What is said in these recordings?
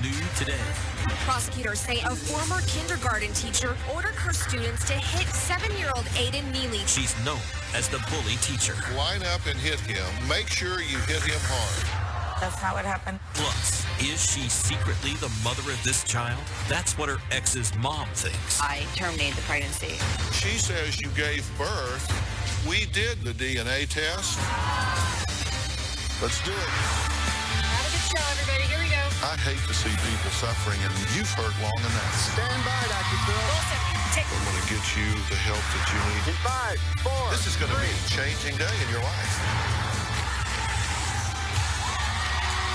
new today. Prosecutors say a former kindergarten teacher ordered her students to hit 7-year-old Aiden Neely. She's known as the bully teacher. Line up and hit him. Make sure you hit him hard. That's not what happened. Plus, is she secretly the mother of this child? That's what her ex's mom thinks. I terminated the pregnancy. She says you gave birth. We did the DNA test. Let's do it. Have a good show, everybody. Here we go. I hate to see people suffering, and you've hurt long enough. Stand by, Dr. Phil. Wilson, take I'm going to get you the help that you need. In 5, 4, This is going to be a changing day in your life.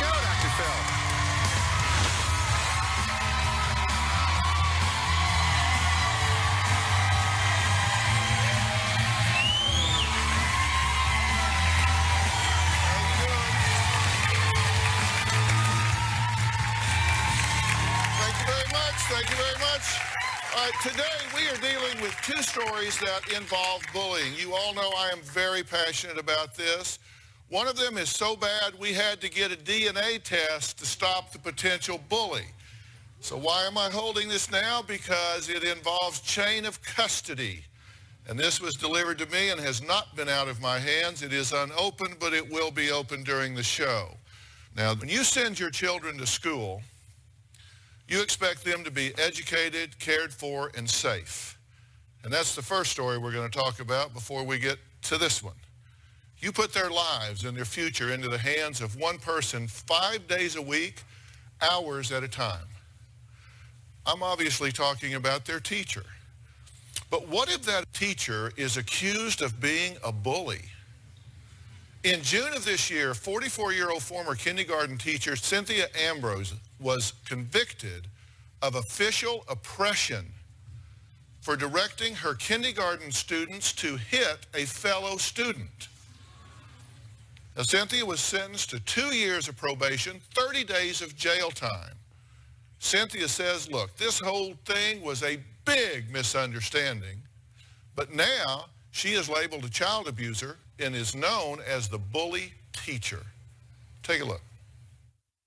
go, Dr. Phil. Thank you very much. All right, today we are dealing with two stories that involve bullying. You all know I am very passionate about this. One of them is so bad we had to get a DNA test to stop the potential bully. So why am I holding this now? Because it involves chain of custody. And this was delivered to me and has not been out of my hands. It is unopened, but it will be open during the show. Now, when you send your children to school, you expect them to be educated, cared for, and safe. And that's the first story we're going to talk about before we get to this one. You put their lives and their future into the hands of one person 5 days a week, hours at a time. I'm obviously talking about their teacher. But what if that teacher is accused of being a bully? In June of this year, 44-year-old former kindergarten teacher Cynthia Ambrose was convicted of official oppression for directing her kindergarten students to hit a fellow student. Now, Cynthia was sentenced to 2 years of probation, 30 days of jail time. Cynthia says, look, this whole thing was a big misunderstanding, but now she is labeled a child abuser and is known as the bully teacher. Take a look.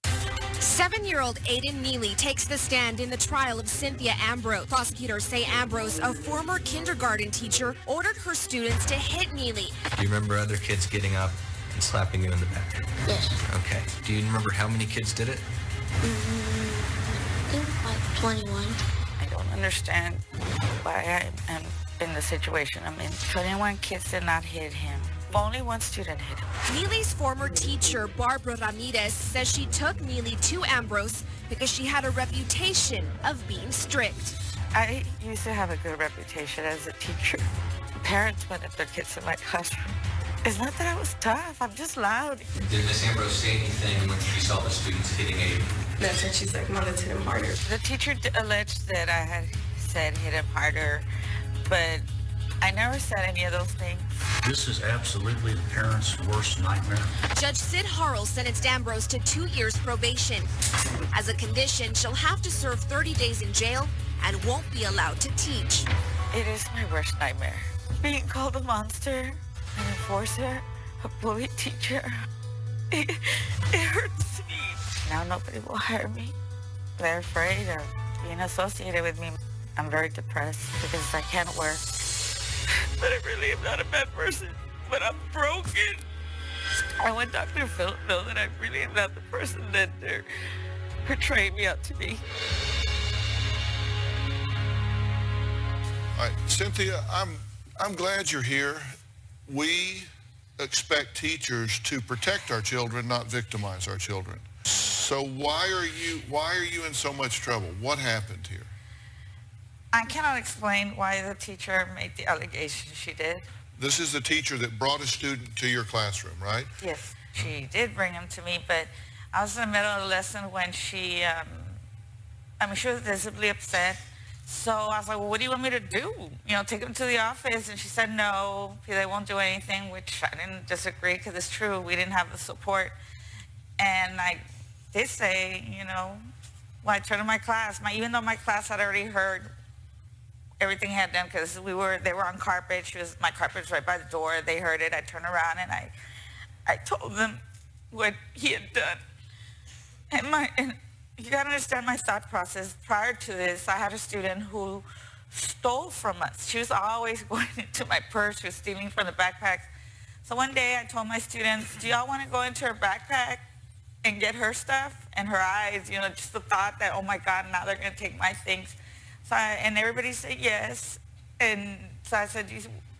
7-year-old Aiden Neely takes the stand in the trial of Cynthia Ambrose. Prosecutors say Ambrose, a former kindergarten teacher, ordered her students to hit Neely. Do you remember other kids getting up and slapping you in the back? Yes. Okay. Do you remember how many kids did it? I think like 21. I don't understand why I am in the situation I'm in. 21 kids did not hit him. Only one student hit him. Neely's former teacher, Barbara Ramirez, says she took Neely to Ambrose because she had a reputation of being strict. I used to have a good reputation as a teacher. Parents wanted their kids in my classroom. It's not that I was tough, I'm just loud. Did Miss Ambrose say anything when she saw the students hitting Aiden? That's when she's like, Mom, let's hit him harder. The teacher alleged that I had said hit him harder, but I never said any of those things. This is absolutely the parents' worst nightmare. Judge Sid Harrell sentenced Ambrose to 2 years probation. As a condition, she'll have to serve 30 days in jail and won't be allowed to teach. It is my worst nightmare. Being called a monster, an enforcer, a bully teacher. It hurts me. Now nobody will hire me. They're afraid of being associated with me. I'm very depressed because I can't work. But I really am not a bad person, but I'm broken. I want Dr. Phil to know that I really am not the person that they're portraying me out to be. All right, Cynthia, I'm glad you're here. We expect teachers to protect our children, not victimize our children. So why are you in so much trouble? What happened here? I cannot explain why the teacher made the allegation she did. This is the teacher that brought a student to your classroom, right? Yes, she did bring him to me, but I was in the middle of a lesson when she was visibly upset. So I was like, well, what do you want me to do? You know, take him to the office? And she said, no, they won't do anything, which I didn't disagree because it's true. We didn't have the support. And I did say, you know, when I turned to my class, even though my class had already heard everything had done because they were on carpet. My carpet was right by the door. They heard it. I turned around and I told them what he had done. And you got to understand my thought process. Prior to this, I had a student who stole from us. She was always going into my purse. She was stealing from the backpacks. So one day I told my students, do y'all want to go into her backpack and get her stuff? And her eyes, you know, just the thought that, oh my God, now they're going to take my things. So and everybody said yes. And so I said,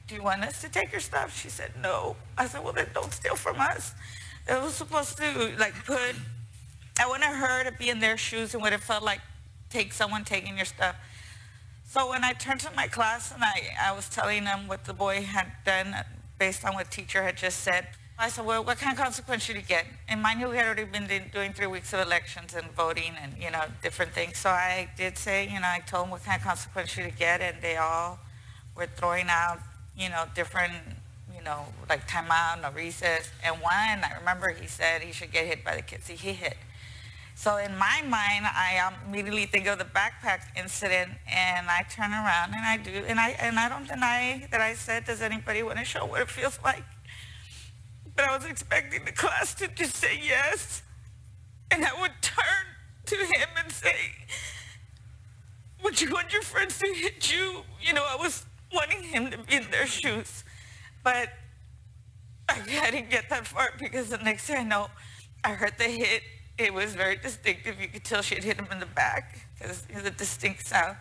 do you want us to take your stuff? She said, no. I said, well, then don't steal from us. It was supposed to, like, I wanted her to be in their shoes and what it felt like someone taking your stuff. So when I turned to my class and I was telling them what the boy had done based on what teacher had just said, I said, well, what kind of consequence should he get? And mind you, we had already been doing 3 weeks of elections and voting and, you know, different things. So I did say, you know, I told them what kind of consequence should he get, and they all were throwing out, you know, different, you know, like timeout, no recess. And one, I remember he said he should get hit by the kids. He hit. So in my mind, I immediately think of the backpack incident, and I turn around and I do, and I don't deny that I said, does anybody want to show what it feels like? But I was expecting the class to just say yes, and I would turn to him and say, would you want your friends to hit you? You know, I was wanting him to be in their shoes, but I didn't get that far, because the next thing I know, I heard the hit. It was very distinctive. You could tell she had hit him in the back, because it was a distinct sound.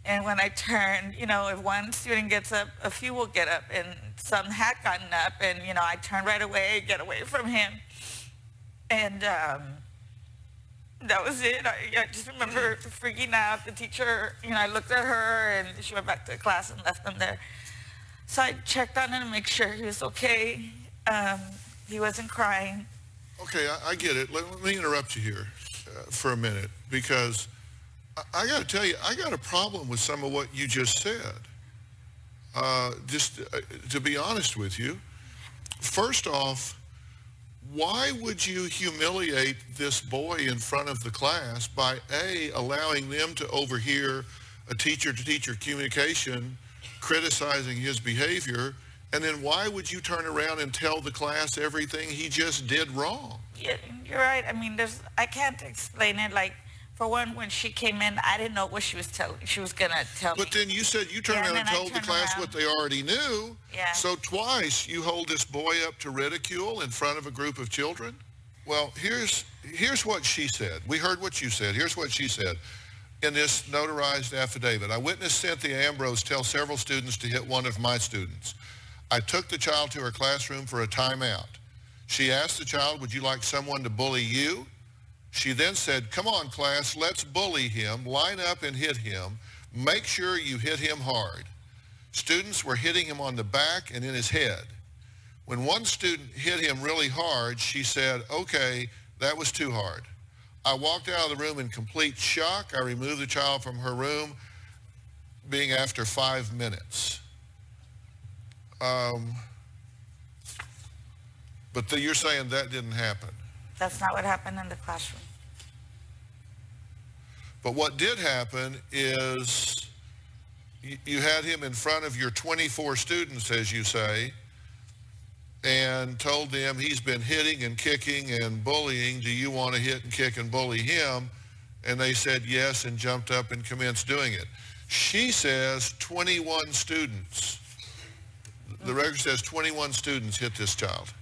And when I turned, you know, if one student gets up, a few will get up, and some had gotten up, and, you know, I turned right away, get away from him. And that was it. I just remember freaking out. The teacher, you know, I looked at her, and she went back to the class and left him there. So I checked on him to make sure he was okay. He wasn't crying. Okay, I get it. Let me interrupt you here for a minute, because I got to tell you, I got a problem with some of what you just said. Just to be honest with you, first off, why would you humiliate this boy in front of the class by A, allowing them to overhear a teacher-to-teacher communication criticizing his behavior, and then why would you turn around and tell the class everything he just did wrong? Yeah, you're right. I mean, I can't explain it. Like, for one, when she came in, I didn't know what she was going to tell me. But then you said you turned around and told the class what they already knew. Yeah. So twice you hold this boy up to ridicule in front of a group of children? Well, here's what she said. We heard what you said. Here's what she said in this notarized affidavit. I witnessed Cynthia Ambrose tell several students to hit one of my students. I took the child to her classroom for a timeout. She asked the child, would you like someone to bully you? She then said, come on, class, let's bully him, line up and hit him. Make sure you hit him hard. Students were hitting him on the back and in his head. When one student hit him really hard, she said, okay, that was too hard. I walked out of the room in complete shock. I removed the child from her room, being after 5 minutes. But you're saying that didn't happen. That's not what happened in the classroom. But what did happen is you had him in front of your 24 students, as you say, and told them he's been hitting and kicking and bullying. Do you want to hit and kick and bully him? And they said yes and jumped up and commenced doing it. She says 21 students. The record says 21 students hit this child.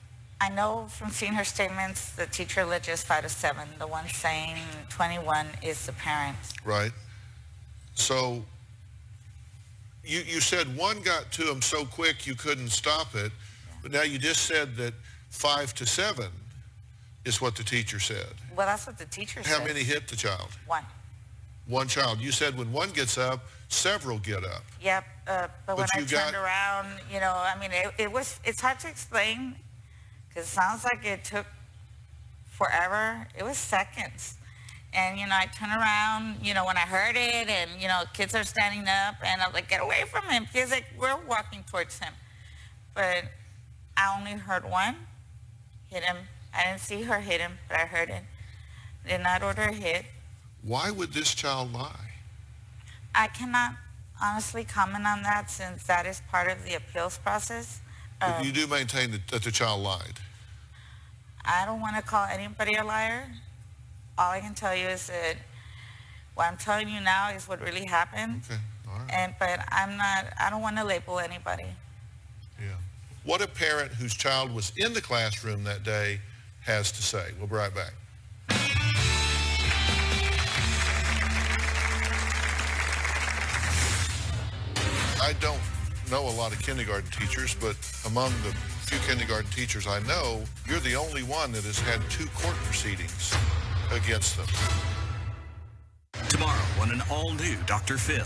I know from seeing her statements, the teacher alleges 5 to 7. The one saying 21 is the parent. Right. So you said one got to him so quick you couldn't stop it, but now you just said that 5 to 7 is what the teacher said. Well, that's what the teacher said. How many hit the child? One. One child. You said when one gets up, several get up. Yep, but when I turned around, you know, I mean, it's hard to explain, because it sounds like it took forever. It was seconds. And, you know, I turn around, you know, when I heard it, and, you know, kids are standing up, and I'm like, get away from him, because like, we're walking towards him. But I only heard one hit him. I didn't see her hit him, but I heard it. Did not order a hit. Why would this child lie? I cannot honestly comment on that, since that is part of the appeals process. But you do maintain that the child lied? I don't want to call anybody a liar. All I can tell you is that what I'm telling you now is what really happened. Okay, all right. But I don't want to label anybody. Yeah. What a parent whose child was in the classroom that day has to say. We'll be right back. I don't know a lot of kindergarten teachers, but among the few kindergarten teachers I know, you're the only one that has had 2 court proceedings against them. Tomorrow on an all-new Dr. Phil.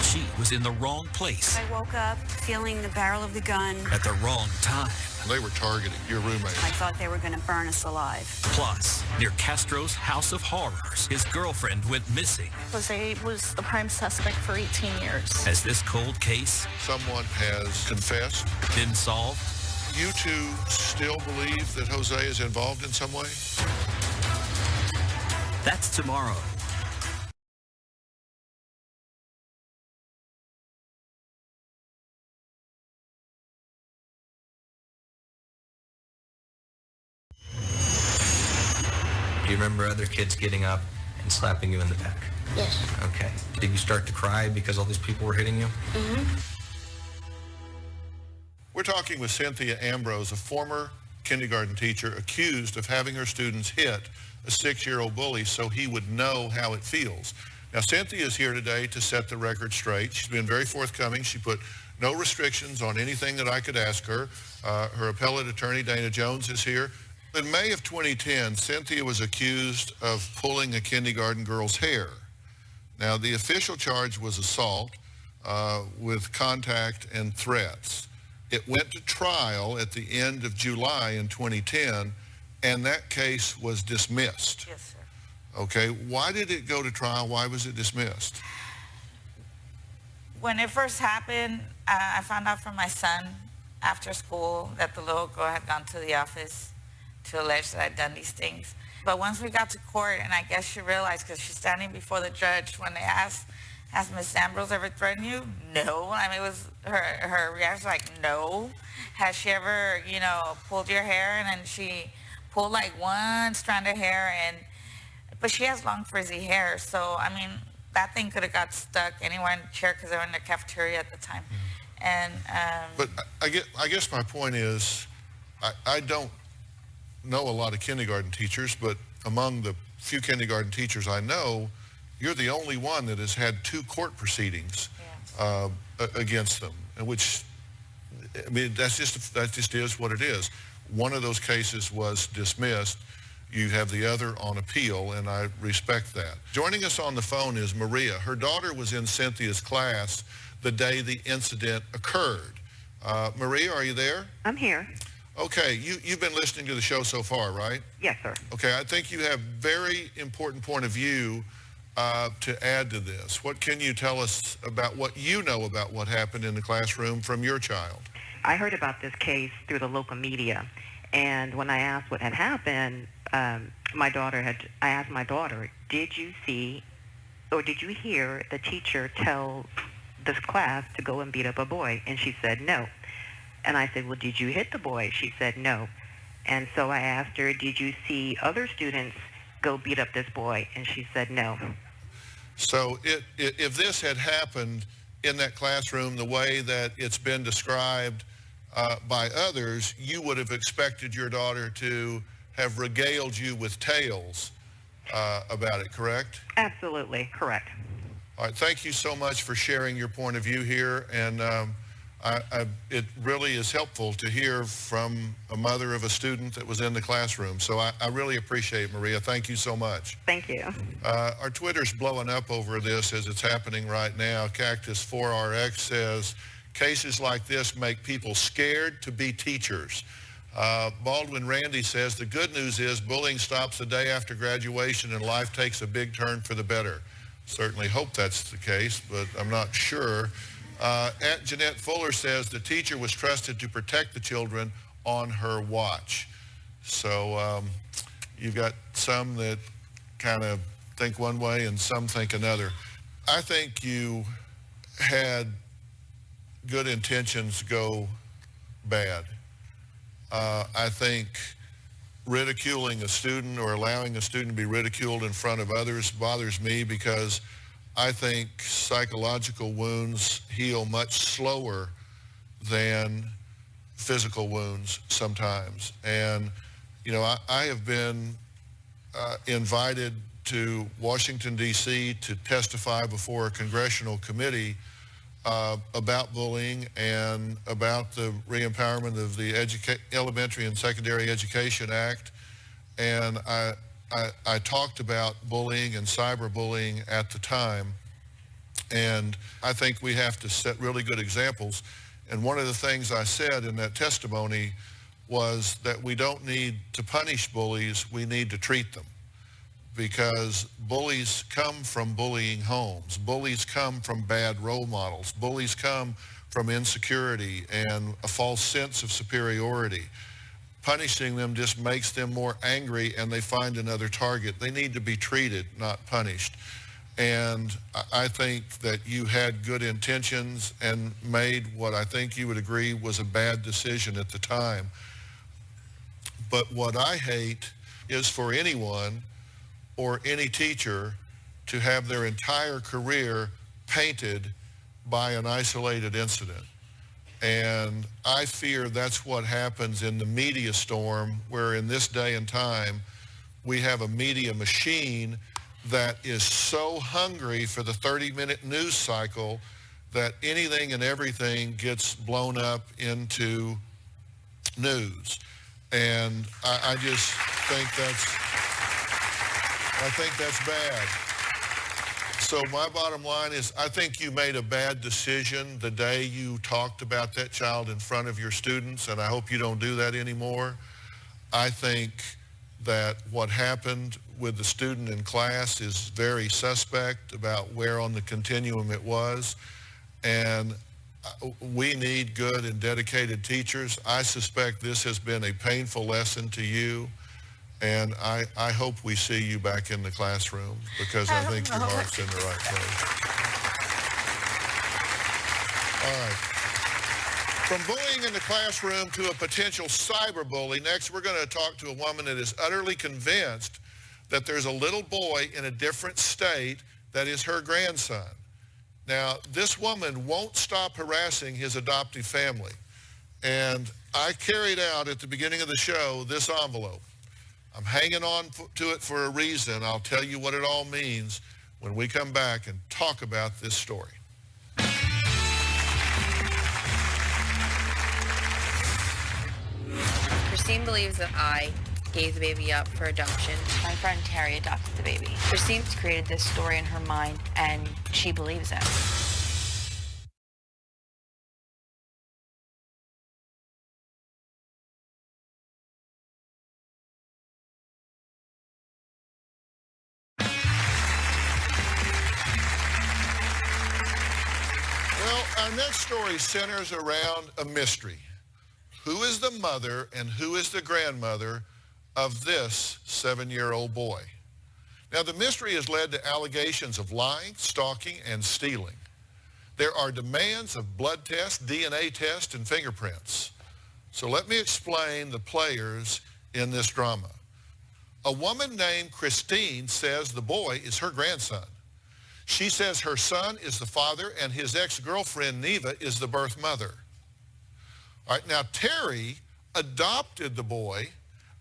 She was in the wrong place I woke up feeling the barrel of the gun. at the wrong time. They were targeting your roommate. I thought they were going to burn us alive. Plus, near Castro's House of Horrors, his girlfriend went missing. Jose was the prime suspect for 18 years. Has this cold case Someone has confessed. been solved? You two still believe that Jose is involved in some way? That's tomorrow. Do you remember other kids getting up and slapping you in the back? Yes. Okay. Did you start to cry because all these people were hitting you? We're talking with Cynthia Ambrose, a former kindergarten teacher accused of having her students hit a 6-year-old bully so he would know how it feels. Now, Cynthia is here today to set the record straight. She's been very forthcoming. She put no restrictions on anything that I could ask her. Her appellate attorney, Dana Jones, is here. In May of 2010, Cynthia was accused of pulling a kindergarten girl's hair. Now, the official charge was assault with contact and threats. It went to trial at the end of July in 2010, and that case was dismissed. Yes, sir. Okay, why did it go to trial? Why was it dismissed? When it first happened, I found out from my son after school that the little girl had gone to the office to allege that I'd done these things. But once we got to court, and I guess she realized, because she's standing before the judge, when they asked, has Miss Ambrose ever threatened you? No. I mean, it was her reaction like, no. Has she ever, pulled your hair? And then she pulled like one strand of hair, but she has long frizzy hair. So, I mean, that thing could have got stuck anywhere in the chair because they were in the cafeteria at the time. And But I guess my point is, I don't know a lot of kindergarten teachers, but among the few kindergarten teachers I know, you're the only one that has had 2 court proceedings against them, which, I mean, that just is what it is. One of those cases was dismissed. You have the other on appeal, and I respect that. Joining us on the phone is Maria. Her daughter was in Cynthia's class the day the incident occurred. Maria, are you there? I'm here. Okay, you've been listening to the show so far, right? Yes, sir. Okay, I think you have very important point of view to add to this. What can you tell us about what you know about what happened in the classroom from your child? I heard about this case through the local media, and when I asked what had happened, I asked my daughter, did you see or did you hear the teacher tell this class to go and beat up a boy? And she said no. And I said, well, did you hit the boy? She said no. And so I asked her, did you see other students go beat up this boy? And she said no. So if this had happened in that classroom the way that it's been described by others, you would have expected your daughter to have regaled you with tales about it, correct? Absolutely, correct. All right, thank you so much for sharing your point of view here, and it really is helpful to hear from a mother of a student that was in the classroom. So I really appreciate it, Maria. Thank you so much. Thank you. Our Twitter's blowing up over this as it's happening right now. Cactus4RX says, cases like this make people scared to be teachers. Baldwin Randy says, the good news is bullying stops the day after graduation and life takes a big turn for the better. Certainly hope that's the case, but I'm not sure. Jeanette Fuller says the teacher was trusted to protect the children on her watch. So you've got some that kind of think one way and some think another. I think you had good intentions go bad. I think ridiculing a student or allowing a student to be ridiculed in front of others bothers me, because I think psychological wounds heal much slower than physical wounds sometimes. And, you know, I have been invited to Washington, D.C. to testify before a congressional committee about bullying and about the re-empowerment of the Elementary and Secondary Education Act. And I talked about bullying and cyberbullying at the time. And I think we have to set really good examples. And one of the things I said in that testimony was that we don't need to punish bullies, we need to treat them. Because bullies come from bullying homes. Bullies come from bad role models. Bullies come from insecurity and a false sense of superiority. Punishing them just makes them more angry and they find another target. They need to be treated, not punished. And I think that you had good intentions and made what I think you would agree was a bad decision at the time. But what I hate is for anyone or any teacher to have their entire career painted by an isolated incident. And I fear that's what happens in the media storm, where in this day and time, we have a media machine that is so hungry for the 30-minute news cycle that anything and everything gets blown up into news. And I just think that's bad. So my bottom line is, I think you made a bad decision the day you talked about that child in front of your students, and I hope you don't do that anymore. I think that what happened with the student in class is very suspect about where on the continuum it was, and we need good and dedicated teachers. I suspect this has been a painful lesson to you. And I hope we see you back in the classroom, because I think your heart's in the right place. All right. From bullying in the classroom to a potential cyberbully, next we're going to talk to a woman that is utterly convinced that there's a little boy in a different state that is her grandson. Now, this woman won't stop harassing his adoptive family. And I carried out at the beginning of the show this envelope. I'm hanging on to it for a reason. I'll tell you what it all means when we come back and talk about this story. Christine believes that I gave the baby up for adoption. My friend Terry adopted the baby. Christine's created this story in her mind, and she believes it. Our next story centers around a mystery. Who is the mother and who is the grandmother of this 7-year-old boy? Now, the mystery has led to allegations of lying, stalking, and stealing. There are demands of blood tests, DNA tests, and fingerprints. So let me explain the players in this drama. A woman named Christine says the boy is her grandson. She says her son is the father and his ex-girlfriend, Neva, is the birth mother. All right, now Terry adopted the boy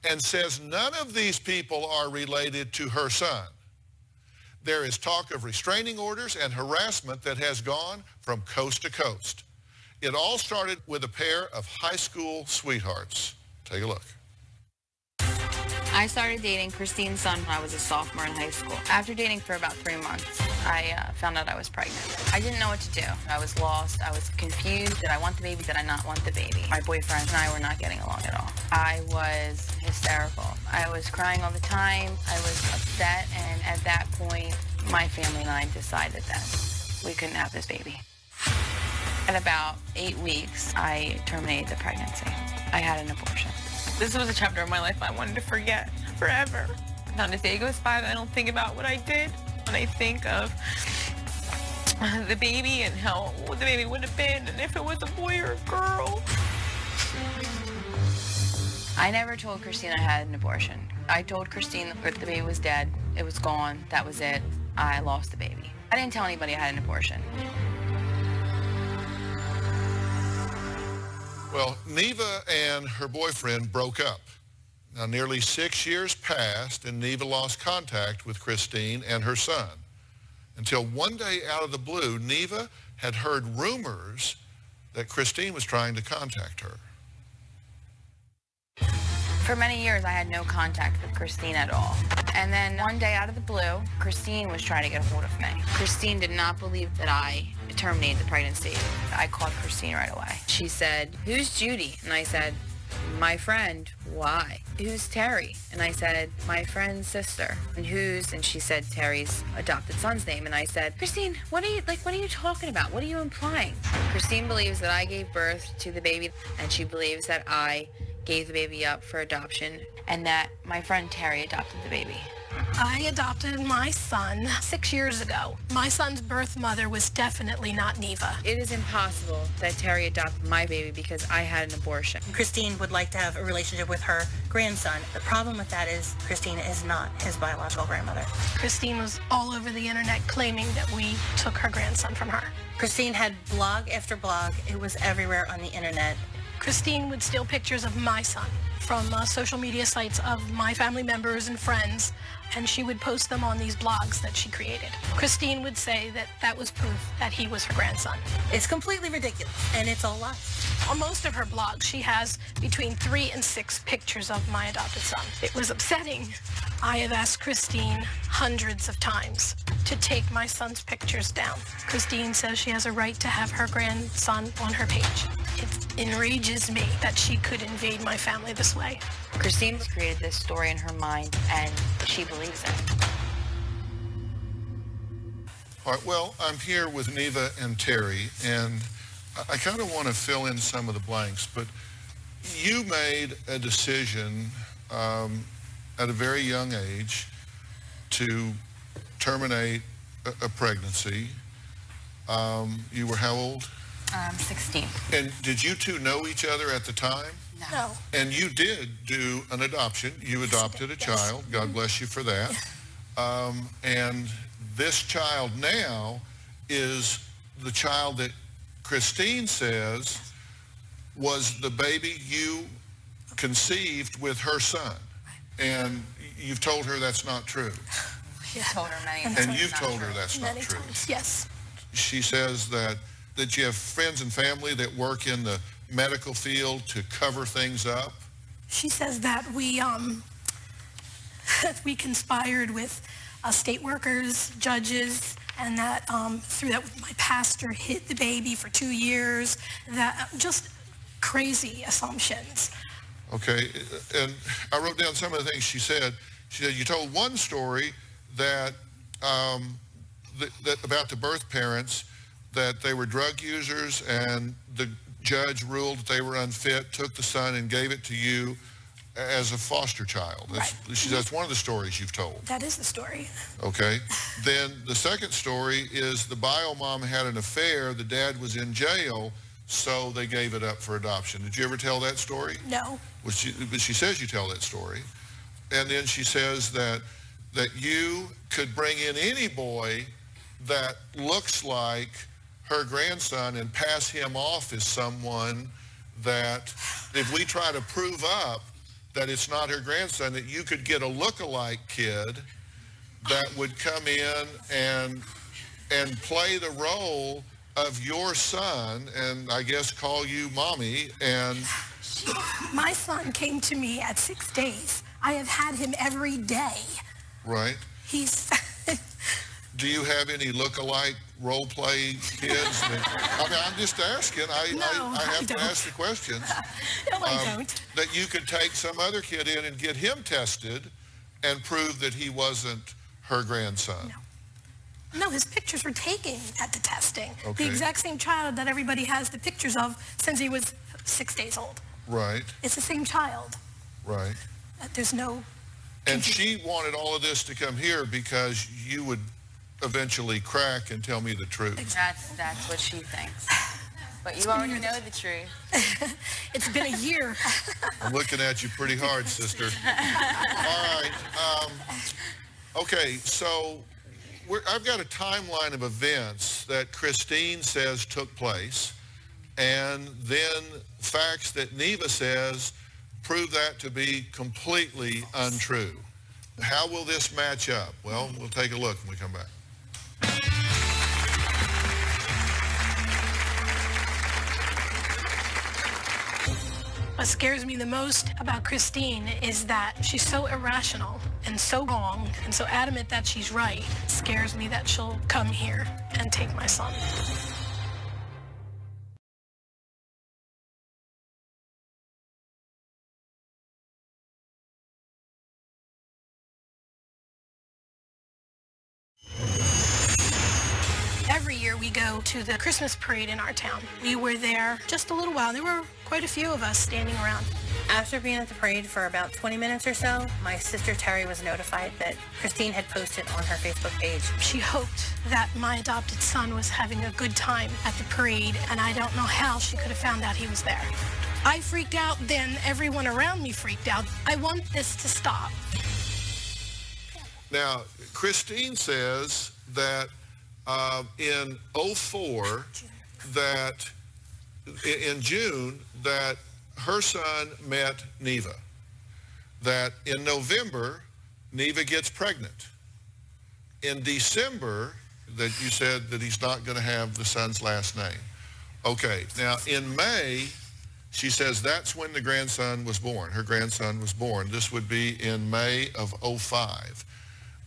and says none of these people are related to her son. There is talk of restraining orders and harassment that has gone from coast to coast. It all started with a pair of high school sweethearts. Take a look. I started dating Christine's son when I was a sophomore in high school. After dating for about 3 months, I found out I was pregnant. I didn't know what to do. I was lost. I was confused. Did I want the baby? Did I not want the baby? My boyfriend and I were not getting along at all. I was hysterical. I was crying all the time. I was upset, and at that point, my family and I decided that we couldn't have this baby. At about 8 weeks, I terminated the pregnancy. I had an abortion. This was a chapter of my life I wanted to forget forever. Not a day goes by that I don't think about what I did. When I think of the baby and how the baby would have been, and if it was a boy or a girl. I never told Christine I had an abortion. I told Christine that the baby was dead. It was gone. That was it. I lost the baby. I didn't tell anybody I had an abortion. Well, Neva and her boyfriend broke up. Now, nearly 6 years passed, and Neva lost contact with Christine and her son. Until one day out of the blue, Neva had heard rumors that Christine was trying to contact her. For many years, I had no contact with Christine at all. And then one day out of the blue, Christine was trying to get a hold of me. Christine did not believe that I terminated the pregnancy. I called Christine right away. She said, "Who's Judy?" And I said, "My friend." "Why?" "Who's Terry?" And I said, "My friend's sister." "And who's?" And she said, "Terry's adopted son's name." And I said, "Christine, what are you talking about? What are you implying?" Christine believes that I gave birth to the baby, and she believes that I gave the baby up for adoption, and that my friend Terry adopted the baby. I adopted my son 6 years ago. My son's birth mother was definitely not Neva. It is impossible that Terry adopted my baby because I had an abortion. Christine would like to have a relationship with her grandson. The problem with that is Christine is not his biological grandmother. Christine was all over the internet claiming that we took her grandson from her. Christine had blog after blog. It was everywhere on the internet. Christine would steal pictures of my son from social media sites of my family members and friends, and she would post them on these blogs that she created. Christine would say that that was proof that he was her grandson. It's completely ridiculous, and it's all lies. On most of her blogs, she has between 3 and 6 pictures of my adopted son. It was upsetting. I have asked Christine hundreds of times to take my son's pictures down. Christine says she has a right to have her grandson on her page. It enrages me that she could invade my family this way. Christine created this story in her mind, and she believes it. All right, well, I'm here with Neva and Terry, and I kind of want to fill in some of the blanks, but you made a decision at a very young age to terminate a pregnancy. You were how old? 16. And did you two know each other at the time? No. And you did do an adoption. You adopted a child. God bless you for that. And this child now is the child that Christine says was the baby you conceived with her son. And you've told her that's not true. Yeah. Told her many times. And you've told her that's not true. Yes. She says that you have friends and family that work in the medical field to cover things up. She says that we conspired with state workers, judges, and that through that my pastor hid the baby for 2 years. That just crazy assumptions. Okay, and I wrote down some of the things she said. She said you told one story that about the birth parents, that they were drug users and the judge ruled that they were unfit, took the son and gave it to you as a foster child. That's one of the stories you've told. That is the story. Okay. Then the second story is the bio mom had an affair, the dad was in jail, so they gave it up for adoption. Did you ever tell that story? No. But she says you tell that story. And then she says that you could bring in any boy that looks like her grandson and pass him off as someone that if we try to prove up that it's not her grandson, that you could get a look-alike kid that would come in and play the role of your son and I guess call you mommy. And my son came to me at 6 days. I have had him every day. Right. He's Do you have any look-alike role-play kids? I mean, I'm just asking. I have to ask the questions. No, I don't. That you could take some other kid in and get him tested and prove that he wasn't her grandson. No, his pictures were taken at the testing. Okay. The exact same child that everybody has the pictures of since he was 6 days old. Right. It's the same child. Right. There's no... And she wanted all of this to come here because you would eventually crack and tell me the truth. That's what she thinks. But you already know the truth. It's been a year. I'm looking at you pretty hard, sister. All right. Okay, so I've got a timeline of events that Christine says took place, and then facts that Neva says prove that to be completely untrue. How will this match up? Well, we'll take a look when we come back. What scares me the most about Christine is that she's so irrational and so wrong and so adamant that she's right. It scares me that she'll come here and take my son. Every year we go to the Christmas parade in our town. We were there just a little while. There were quite a few of us standing around. After being at the parade for about 20 minutes or so, my sister Terry was notified that Christine had posted on her Facebook page. She hoped that my adopted son was having a good time at the parade, and I don't know how she could have found out he was there. I freaked out, then everyone around me freaked out. I want this to stop. Now, Christine says that in 04, that in June, that her son met Neva. That in November, Neva gets pregnant. In December, that you said that he's not going to have the son's last name. Okay, now in May, she says that's when the grandson was born. Her grandson was born. This would be in May of 05.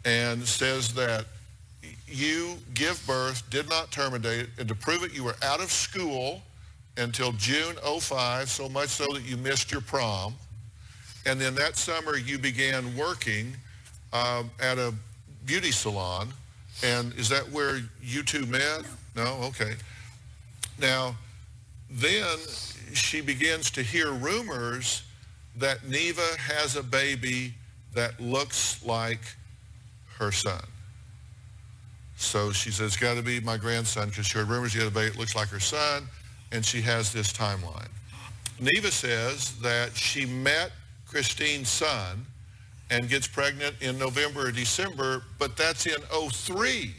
And says that you give birth, did not terminate, and to prove it, you were out of school until June 05, so much so that you missed your prom. And then that summer, you began working at a beauty salon. And is that where you two met? No? Okay. Now, then she begins to hear rumors that Neva has a baby that looks like her son. So she says, it's got to be my grandson, because she heard rumors she had a baby that looks like her son, and she has this timeline. Neva says that she met Christine's son and gets pregnant in November or December, but that's in 03,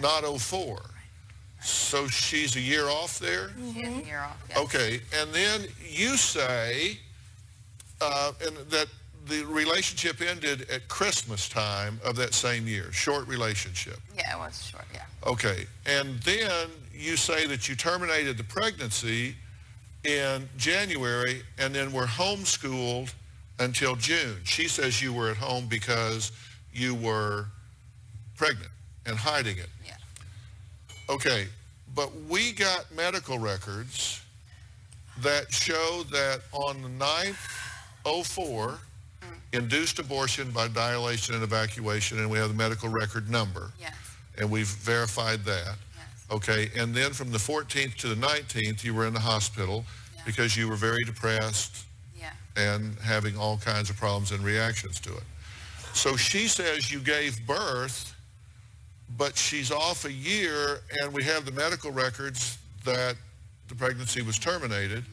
not 04. So she's a year off there? She's a year off, yes. Okay, and then you say and that the relationship ended at Christmas time of that same year, short relationship. Yeah, it was short, yeah. Okay, and then you say that you terminated the pregnancy in January and then were homeschooled until June. She says you were at home because you were pregnant and hiding it. Yeah. Okay, but we got medical records that show that on the 9th, 04, induced abortion by dilation and evacuation, and we have the medical record number. Yes. And we've verified that. Yes. Okay, and then from the 14th to the 19th, you were in the hospital because you were very depressed and having all kinds of problems and reactions to it. So she says you gave birth, but she's off a year, and we have the medical records that the pregnancy was terminated,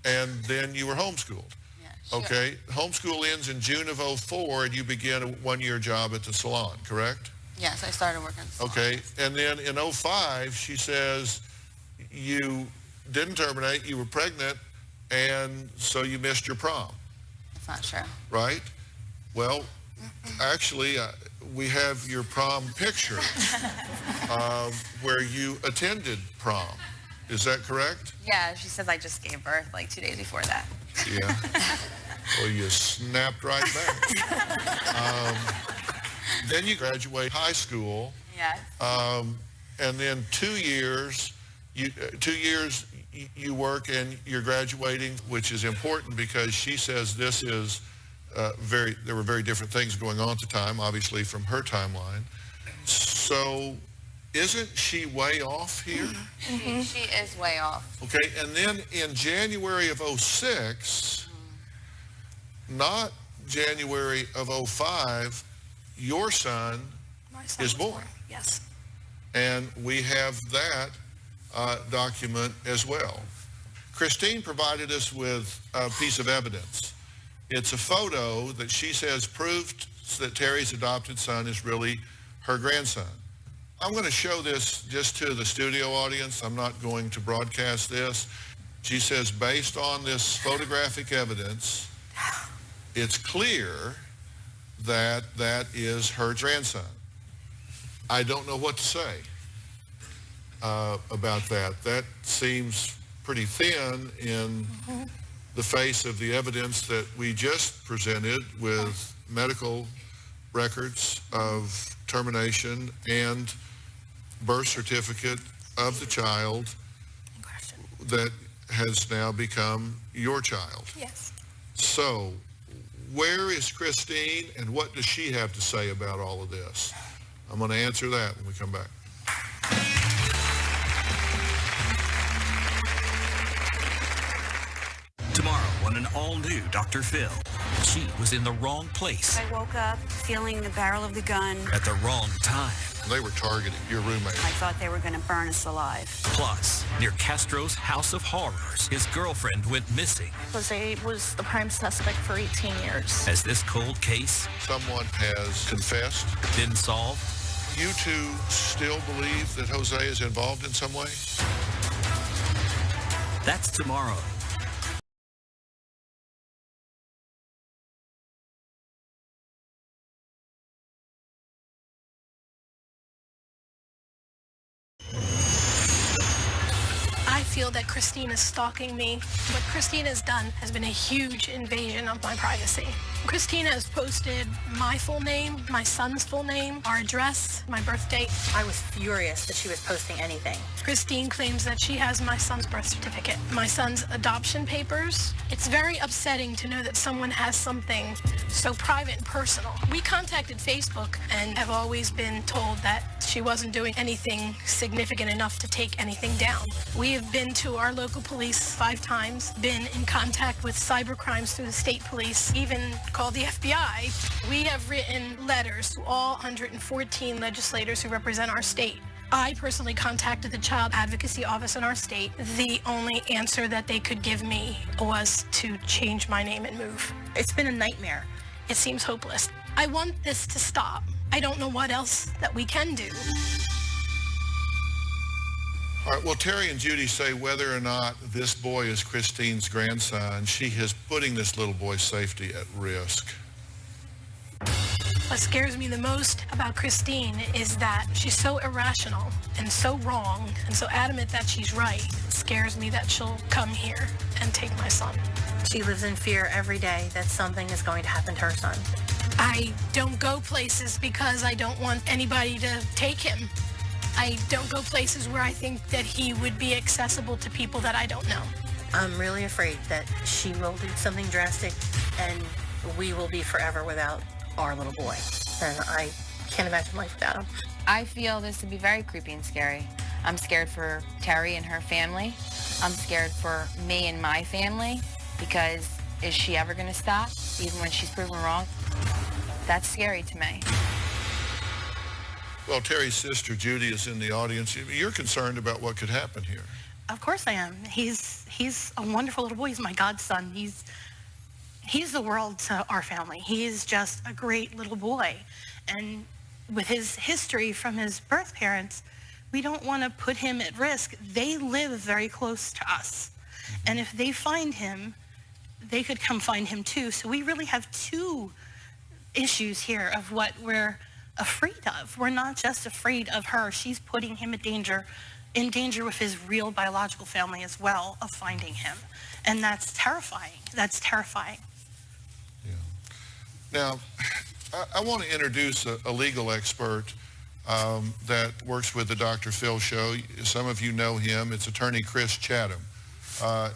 and then you were homeschooled. Sure. Okay, homeschool ends in June of 04, and you begin a one-year job at the salon, correct? Yes, I started working at the salon. Okay, and then in 05, she says you didn't terminate, you were pregnant, and so you missed your prom. That's not true. Right? Well, actually, we have your prom picture where you attended prom. Is that correct? Yeah, she says I just gave birth like 2 days before that. Yeah. Well, you snapped right back. Then you graduate high school. Yes. And then 2 years, you work and you're graduating, which is important because she says this is there were very different things going on at the time, obviously from her timeline. So isn't she way off here? She is way off. Okay, and then in January of 06, not January of 05, your son is born. Yes. And we have that document as well. Christine provided us with a piece of evidence. It's a photo that she says proved that Terry's adopted son is really her grandson. I'm going to show this just to the studio audience. I'm not going to broadcast this. She says, based on this photographic evidence, it's clear that that is her grandson. I don't know what to say about that. That seems pretty thin in the face of the evidence that we just presented with medical records of termination and birth certificate of the child that has now become your child. Yes. So, where is Christine and what does she have to say about all of this? I'm going to answer that when we come back. Tomorrow on an all-new Dr. Phil. She was in the wrong place I woke up feeling the barrel of the gun. at the wrong time. They were targeting your roommate. I thought they were going to burn us alive. Plus, near Castro's House of Horrors, his girlfriend went missing. Jose was the prime suspect for 18 years. Has this cold case Someone has confessed. been solved? You two still believe that Jose is involved in some way? That's tomorrow. I feel that Christine is stalking me. What Christine has done has been a huge invasion of my privacy. Christine has posted my full name, my son's full name, our address, my birth date. I was furious that she was posting anything. Christine claims that she has my son's birth certificate, my son's adoption papers. It's very upsetting to know that someone has something so private and personal. We contacted Facebook and have always been told that she wasn't doing anything significant enough to take anything down. We have been to our local police 5 times, been in contact with cyber crimes through the state police, even called the FBI. We have written letters to all 114 legislators who represent our state. I personally contacted the Child Advocacy Office in our state. The only answer that they could give me was to change my name and move. It's been a nightmare. It seems hopeless. I want this to stop. I don't know what else that we can do. All right, well, Terry and Judy say whether or not this boy is Christine's grandson, she is putting this little boy's safety at risk. What scares me the most about Christine is that she's so irrational and so wrong and so adamant that she's right. It scares me that she'll come here and take my son. She lives in fear every day that something is going to happen to her son. I don't go places because I don't want anybody to take him. I don't go places where I think that he would be accessible to people that I don't know. I'm really afraid that she will do something drastic and we will be forever without our little boy. And I can't imagine life without him. I feel this to be very creepy and scary. I'm scared for Terry and her family. I'm scared for me and my family because is she ever going to stop, even when she's proven wrong? That's scary to me. Well, Terry's sister, Judy, is in the audience. You're concerned about what could happen here. Of course I am. He's a wonderful little boy. He's my godson. He's the world to our family. He is just a great little boy. And with his history from his birth parents, we don't want to put him at risk. They live very close to us. And if they find him, they could come find him too. So we really have 2 issues here of what we're afraid of. We're not just afraid of her. She's putting him in danger with his real biological family as well of finding him. And that's terrifying. That's terrifying. Yeah. Now, I want to introduce a legal expert that works with the Dr. Phil show. Some of you know him. It's attorney Chris Chatham.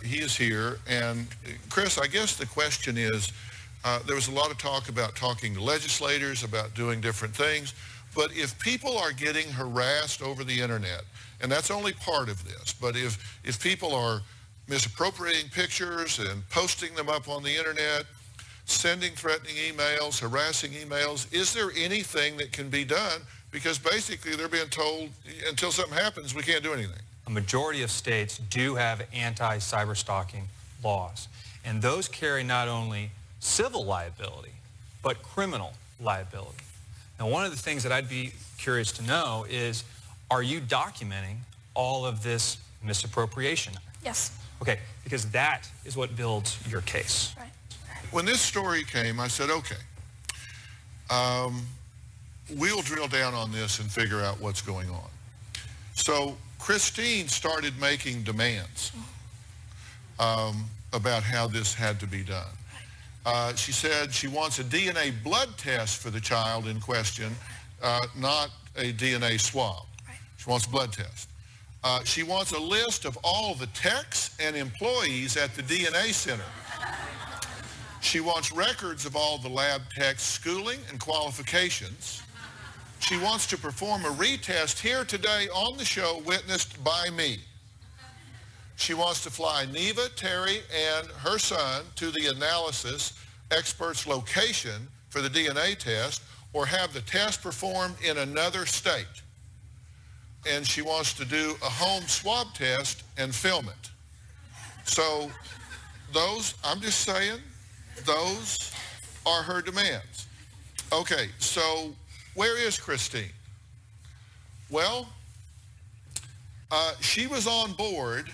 He is here. And Chris, I guess the question is, there was a lot of talk about talking to legislators, about doing different things. But if people are getting harassed over the internet, and that's only part of this, but if people are misappropriating pictures and posting them up on the internet, sending threatening emails, harassing emails, is there anything that can be done? Because basically they're being told until something happens, we can't do anything. majority of states do have anti-cyberstalking laws. And those carry not only civil liability, but criminal liability. Now, one of the things that I'd be curious to know is, are you documenting all of this misappropriation? Yes. Okay, because that is what builds your case. Right. When this story came, I said, okay, we'll drill down on this and figure out what's going on. So Christine started making demands about how this had to be done. She said she wants a DNA blood test for the child in question, not a DNA swab. She wants a blood test. She wants a list of all the techs and employees at the DNA center. She wants records of all the lab techs' schooling and qualifications. She wants to perform a retest here today on the show, witnessed by me. She wants to fly Neva, Terry, and her son to the analysis expert's location for the DNA test, or have the test performed in another state. And she wants to do a home swab test and film it. So those, I'm just saying, those are her demands. Okay, so where is Christine? Well, she was on board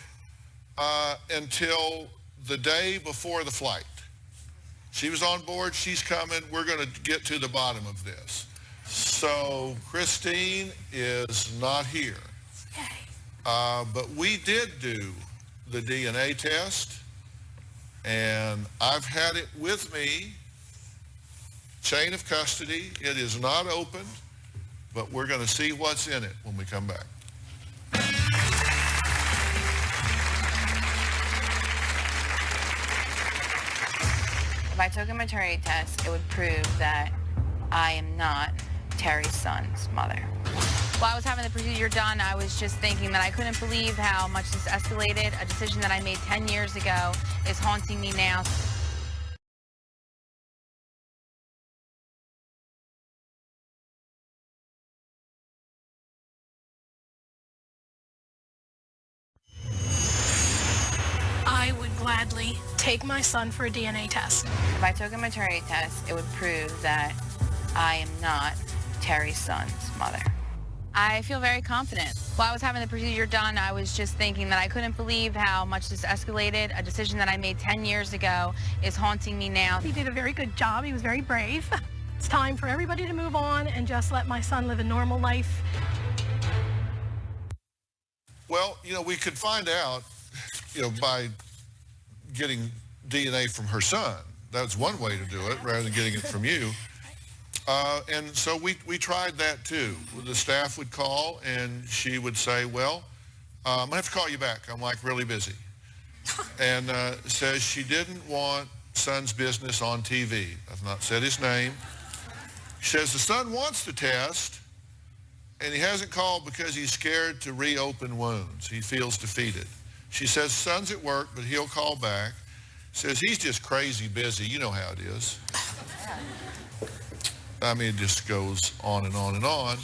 until the day before the flight. She was on board, she's coming, we're going to get to the bottom of this. So Christine is not here. But we did do the DNA test, and I've had it with me, chain of custody. It is not opened, but we're going to see what's in it when we come back. If I took a maternity test, it would prove that I am not Terry's son's mother. While I was having the procedure done, I was just thinking that I couldn't believe how much this escalated. A decision that I made 10 years ago is haunting me now. I would gladly take my son for a DNA test. If I took a maternity test, it would prove that I am not Terry's son's mother. I feel very confident. While I was having the procedure done, I was just thinking that I couldn't believe how much this escalated. A decision that I made 10 years ago is haunting me now. He did a very good job. He was very brave. It's time for everybody to move on and just let my son live a normal life. Well, you know, we could find out, you know, by getting DNA from her son. That's one way to do it, rather than getting it from you. And so we tried that too. The staff would call and she would say, well, I'm going to have to call you back. I'm like really busy. And says she didn't want son's business on TV. I've not said his name. She says the son wants the test and he hasn't called because he's scared to reopen wounds. He feels defeated. She says son's at work, but he'll call back. Says he's just crazy busy. You know how it is. I mean, it just goes on and on and on.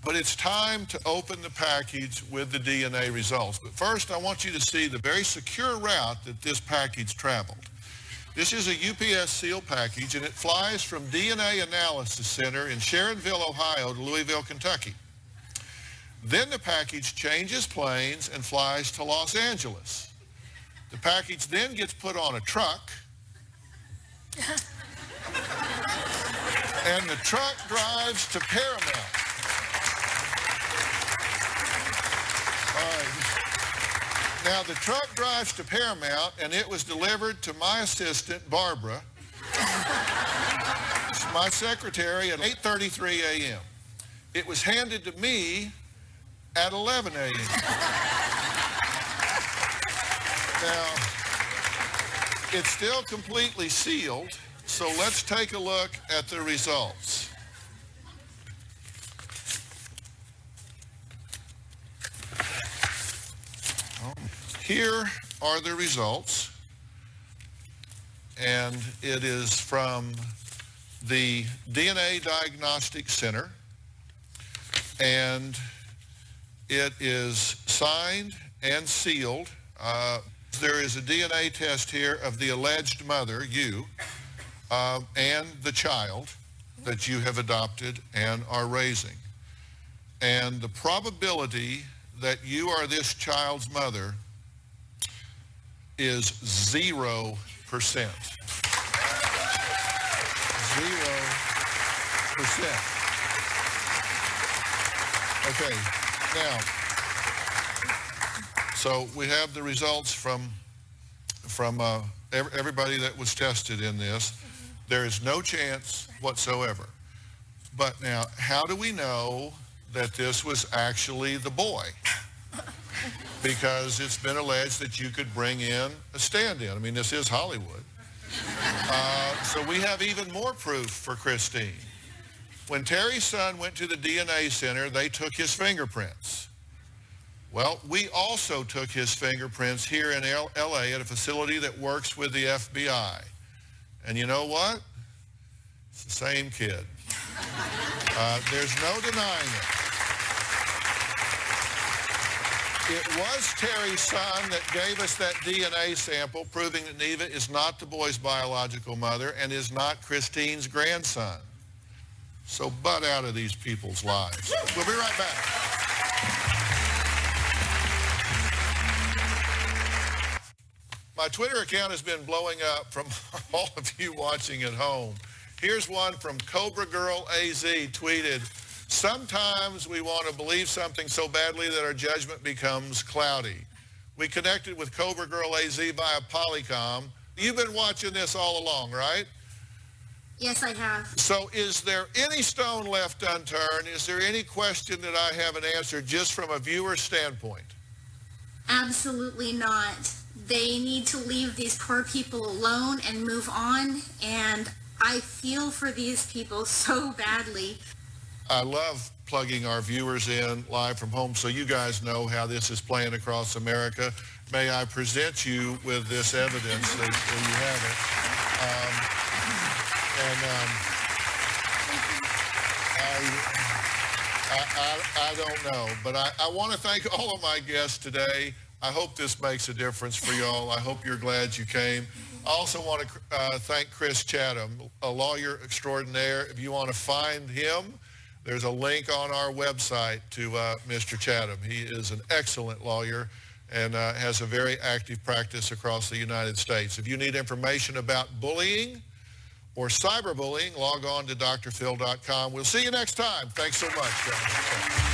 But it's time to open the package with the DNA results. But first, I want you to see the very secure route that this package traveled. This is a UPS sealed package, and it flies from DNA Analysis Center in Sharonville, Ohio to Louisville, Kentucky. Then the package changes planes and flies to Los Angeles. The package then gets put on a truck, and the truck drives to Paramount. All right. Now, the truck drives to Paramount, and it was delivered to my assistant, Barbara, my secretary, at 8:33 a.m. It was handed to me at 11 a.m. Now, it's still completely sealed, so let's take a look at the results. Here are the results, and it is from the DNA Diagnostic Center, and it is signed and sealed. There is a DNA test here of the alleged mother, you, and the child that you have adopted and are raising. And the probability that you are this child's mother is 0%. 0%. Okay, now, so we have the results from everybody that was tested in this. There is no chance whatsoever. But now, how do we know that this was actually the boy? Because it's been alleged that you could bring in a stand-in. I mean, this is Hollywood. So we have even more proof for Christine. When Terry's son went to the DNA center, they took his fingerprints. Well, we also took his fingerprints here in L.A. at a facility that works with the FBI. And you know what? It's the same kid. There's no denying it. It was Terry's son that gave us that DNA sample proving that Neva is not the boy's biological mother and is not Christine's grandson. So butt out of these people's lives. We'll be right back. My Twitter account has been blowing up from all of you watching at home. Here's one from Cobra Girl AZ tweeted, "Sometimes we want to believe something so badly that our judgment becomes cloudy." We connected with Cobra Girl AZ via Polycom. You've been watching this all along, right? Yes, I have. So is there any stone left unturned? Is there any question that I haven't answered just from a viewer's standpoint? Absolutely not. They need to leave these poor people alone and move on, and I feel for these people so badly. I love plugging our viewers in live from home so you guys know how this is playing across America. May I present you with this evidence that you have it. I don't know, but I want to thank all of my guests today. I hope this makes a difference for y'all. I hope you're glad you came. I also want to thank Chris Chatham, a lawyer extraordinaire. If you want to find him, there's a link on our website to Mr. Chatham. He is an excellent lawyer and has a very active practice across the United States. If you need information about bullying or cyberbullying, log on to drphil.com. We'll see you next time. Thanks so much, guys.